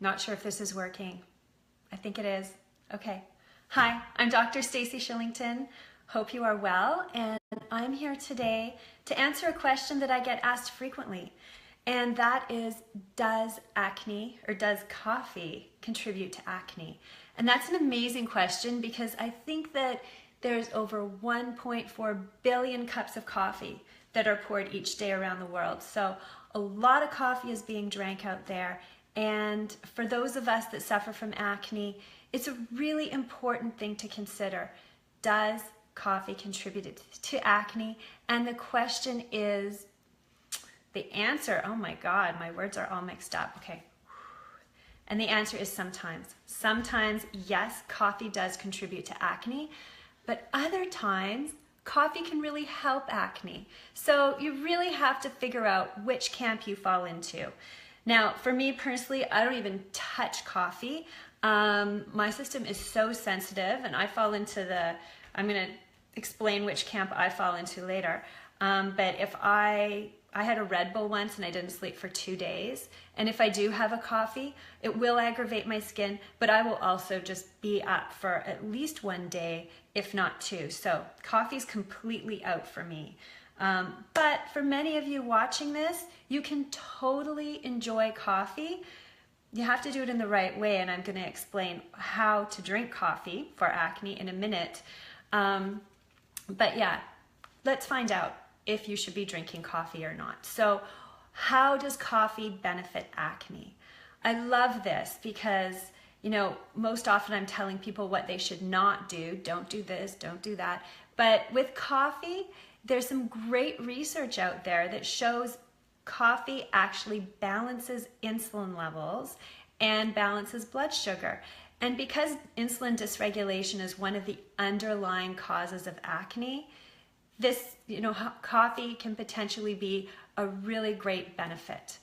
Not sure if this is working. I think it is. Okay. Hi, I'm Dr. Stacy Shillington. Hope you are well, and I'm here today to answer a question that I get asked frequently, and that is, does acne or does coffee contribute to acne? And that's an amazing question because I think that there's over 1.4 billion cups of coffee that are poured each day around the world. So a lot of coffee is being drank out there. And for those of us that suffer from acne, it's a really important thing to consider. Does coffee contribute to acne? And the question is, the answer, oh my God, my words are all mixed up. Okay. And the answer is sometimes. Sometimes, yes, coffee does contribute to acne, but other times, coffee can really help acne. So you really have to figure out which camp you fall into. Now, for me personally, I don't even touch coffee. My system is so sensitive, and I fall into I'm going to explain which camp I fall into later. But if I had a Red Bull once and I didn't sleep for 2 days, and if I do have a coffee, it will aggravate my skin, but I will also just be up for at least 1 day, if not 2. So coffee's completely out for me. But for many of you watching this, you can totally enjoy coffee. You have to do it in the right way, and I'm going to explain how to drink coffee for acne in a minute. But yeah, let's find out if you should be drinking coffee or not. So how does coffee benefit acne? I love this because, you know, most often I'm telling people what they should not do. Don't do this, don't do that. But with coffee, there's some great research out there that shows coffee actually balances insulin levels and balances blood sugar. And because insulin dysregulation is one of the underlying causes of acne, this, coffee can potentially be a really great benefit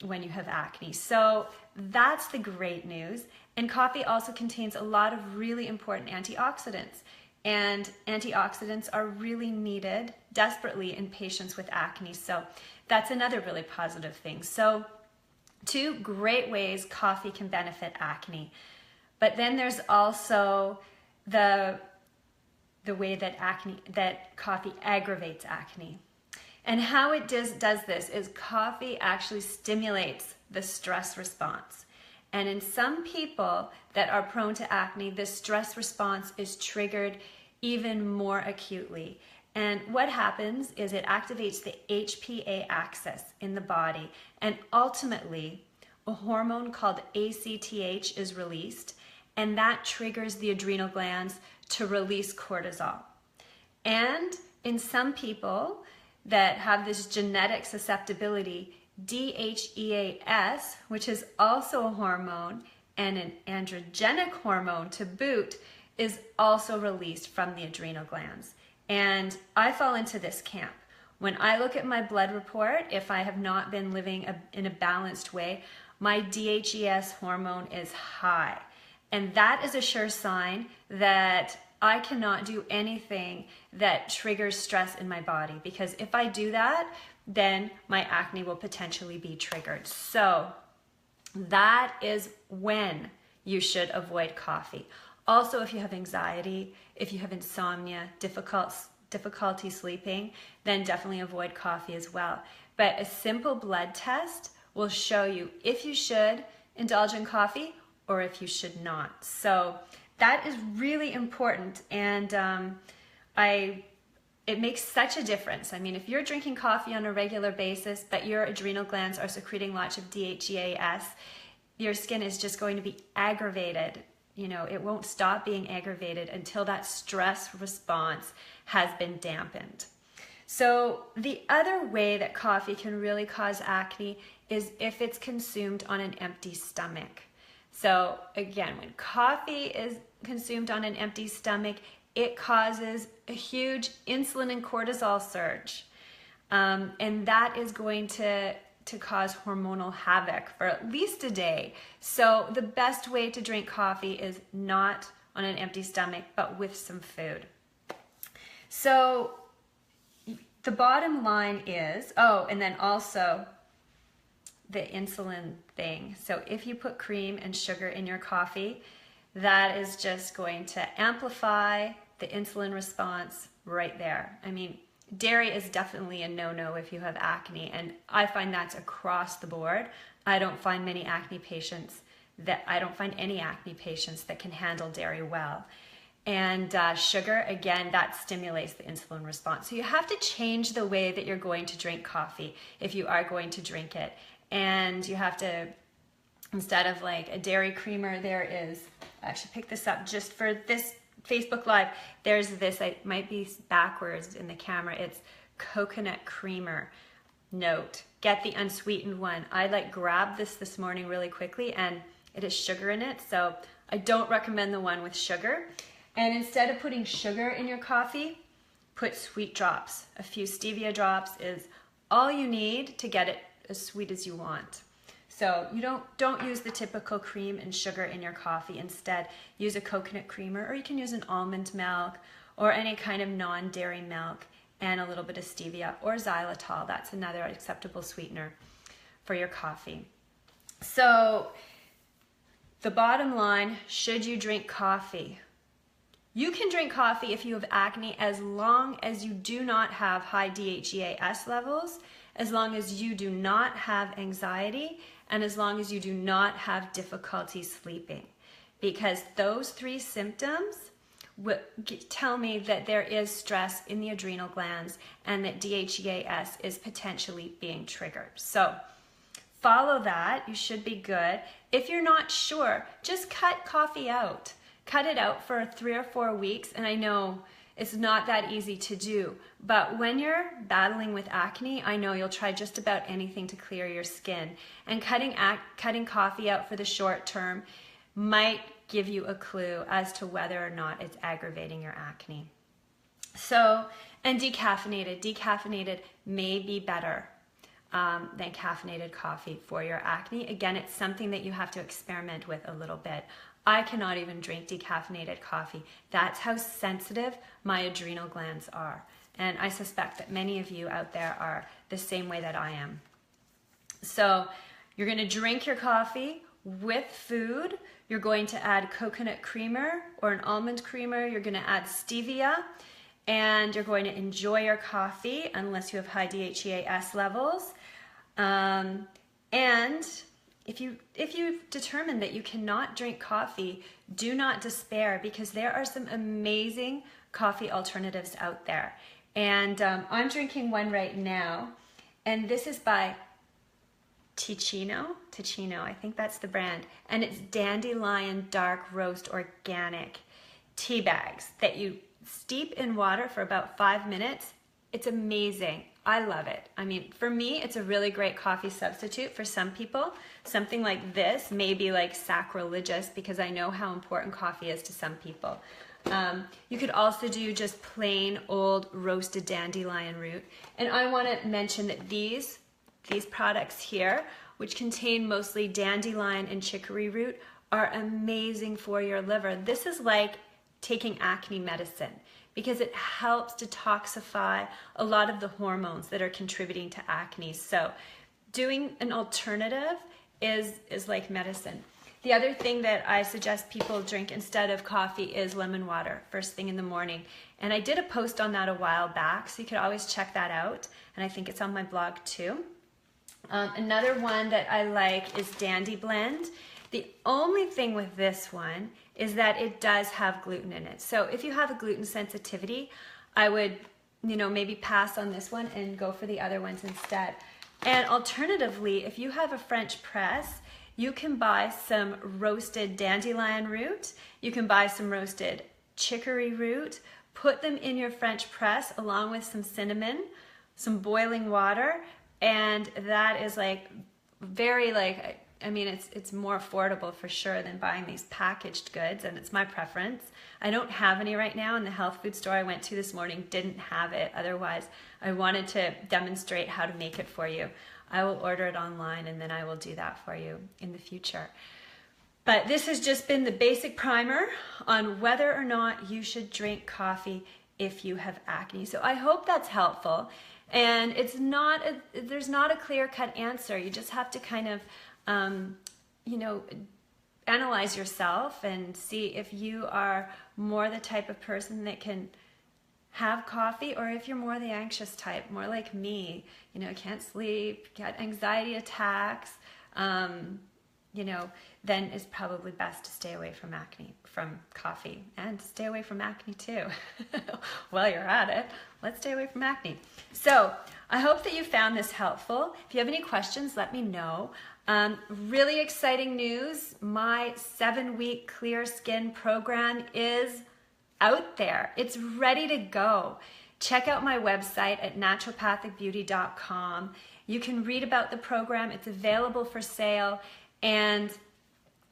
when you have acne. So that's the great news. And coffee also contains a lot of really important antioxidants. And antioxidants are really needed desperately in patients with acne. So that's another really positive thing. So 2 great ways coffee can benefit acne. But then there's also the way that coffee aggravates acne. And how it does this is coffee actually stimulates the stress response. And in some people that are prone to acne, the stress response is triggered even more acutely. And what happens is it activates the HPA axis in the body, and ultimately a hormone called ACTH is released, and that triggers the adrenal glands to release cortisol. And in some people that have this genetic susceptibility, DHEAS, which is also a hormone and an androgenic hormone to boot, is also released from the adrenal glands. And I fall into this camp. When I look at my blood report, if I have not been living in a balanced way, my DHEAS hormone is high. And that is a sure sign that I cannot do anything that triggers stress in my body, because if I do that, then my acne will potentially be triggered. So that is when you should avoid coffee. Also, if you have anxiety, if you have insomnia, difficulty sleeping, then definitely avoid coffee as well. But a simple blood test will show you if you should indulge in coffee or if you should not. So that is really important, and it makes such a difference. I mean, if you're drinking coffee on a regular basis, but your adrenal glands are secreting lots of DHEAS, your skin is just going to be aggravated. It won't stop being aggravated until that stress response has been dampened. So the other way that coffee can really cause acne is if it's consumed on an empty stomach. So again, when coffee is consumed on an empty stomach, it causes a huge insulin and cortisol surge. And that is going to cause hormonal havoc for at least a day. So the best way to drink coffee is not on an empty stomach, but with some food. So the bottom line is, and then also the insulin thing. So if you put cream and sugar in your coffee, that is just going to amplify the insulin response right there. I mean, dairy is definitely a no-no if you have acne, and I find that's across the board. I don't find any acne patients that can handle dairy well. And sugar, again, that stimulates the insulin response. So you have to change the way that you're going to drink coffee if you are going to drink it. And you have to, instead of like a dairy creamer, there is, I should pick this up just for this Facebook Live. There's this, it might be backwards in the camera. It's coconut creamer. Note, get the unsweetened one. I like grabbed this morning really quickly, and it has sugar in it. So I don't recommend the one with sugar. And instead of putting sugar in your coffee, put sweet drops. A few stevia drops is all you need to get it as sweet as you want. So you don't use the typical cream and sugar in your coffee. Instead, use a coconut creamer, or you can use an almond milk or any kind of non-dairy milk and a little bit of stevia or xylitol. That's another acceptable sweetener for your coffee. So the bottom line, should you drink coffee? You can drink coffee if you have acne as long as you do not have high DHEAS levels, as long as you do not have anxiety, and as long as you do not have difficulty sleeping. Because those three symptoms tell me that there is stress in the adrenal glands and that DHEAS is potentially being triggered. So follow that, you should be good. If you're not sure, just cut coffee out. Cut it out for 3 or 4 weeks, and I know it's not that easy to do, but when you're battling with acne, I know you'll try just about anything to clear your skin, and cutting coffee out for the short term might give you a clue as to whether or not it's aggravating your acne. So, and decaffeinated may be better than caffeinated coffee for your acne. Again, it's something that you have to experiment with a little bit. I cannot even drink decaffeinated coffee. That's how sensitive my adrenal glands are. And I suspect that many of you out there are the same way that I am. So you're going to drink your coffee with food. You're going to add coconut creamer or an almond creamer. You're going to add stevia, and you're going to enjoy your coffee unless you have high DHEAS levels. And if you've determined that you cannot drink coffee, do not despair, because there are some amazing coffee alternatives out there. And I'm drinking one right now, and this is by Ticino, I think that's the brand, and it's Dandelion Dark Roast Organic tea bags that you steep in water for about 5 minutes. It's amazing. I love it. I mean, for me, it's a really great coffee substitute. For some people, something like this may be like sacrilegious, because I know how important coffee is to some people. You could also do just plain old roasted dandelion root. And I want to mention that these products here, which contain mostly dandelion and chicory root, are amazing for your liver. This is like taking acne medicine, because it helps detoxify a lot of the hormones that are contributing to acne. So doing an alternative is like medicine. The other thing that I suggest people drink instead of coffee is lemon water first thing in the morning. And I did a post on that a while back, so you could always check that out. And I think it's on my blog too. Another one that I like is Dandy Blend. The only thing with this one is that it does have gluten in it. So if you have a gluten sensitivity, I would, maybe pass on this one and go for the other ones instead. And alternatively, if you have a French press, you can buy some roasted dandelion root. You can buy some roasted chicory root, put them in your French press along with some cinnamon, some boiling water, and that is it's more affordable for sure than buying these packaged goods, and it's my preference. I don't have any right now, and the health food store I went to this morning didn't have it. Otherwise, I wanted to demonstrate how to make it for you. I will order it online, and then I will do that for you in the future. But this has just been the basic primer on whether or not you should drink coffee if you have acne. So I hope that's helpful. And there's not a clear-cut answer. You just have to kind of, you know, analyze yourself and see if you are more the type of person that can have coffee, or if you're more the anxious type, more like me, you know, can't sleep, get anxiety attacks, you know, then it's probably best to stay away from coffee, and stay away from acne too. While you're at it, let's stay away from acne. So I hope that you found this helpful. If you have any questions, let me know. Really exciting news. My 7-week clear skin program is out there. It's ready to go. Check out my website at naturopathicbeauty.com. You can read about the program. It's available for sale. And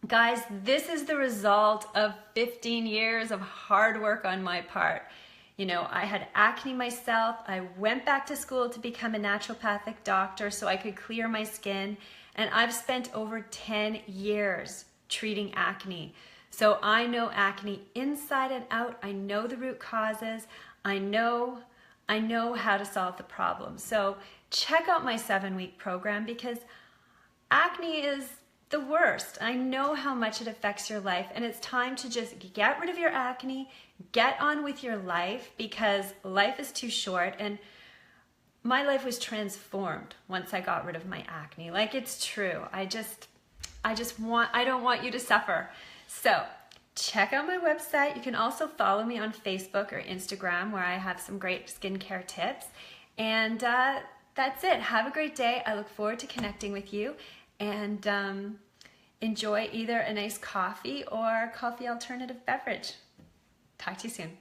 guys, this is the result of 15 years of hard work on my part. You know, I had acne myself. I went back to school to become a naturopathic doctor so I could clear my skin. And I've spent over 10 years treating acne. So I know acne inside and out. I know the root causes. I know how to solve the problem. So check out my 7-week program, because acne is the worst. I know how much it affects your life, and it's time to just get rid of your acne, get on with your life, because life is too short. And my life was transformed once I got rid of my acne. Like, it's true. I don't want you to suffer. So check out my website. You can also follow me on Facebook or Instagram, where I have some great skincare tips. And that's it. Have a great day. I look forward to connecting with you, and enjoy either a nice coffee or coffee alternative beverage. Talk to you soon.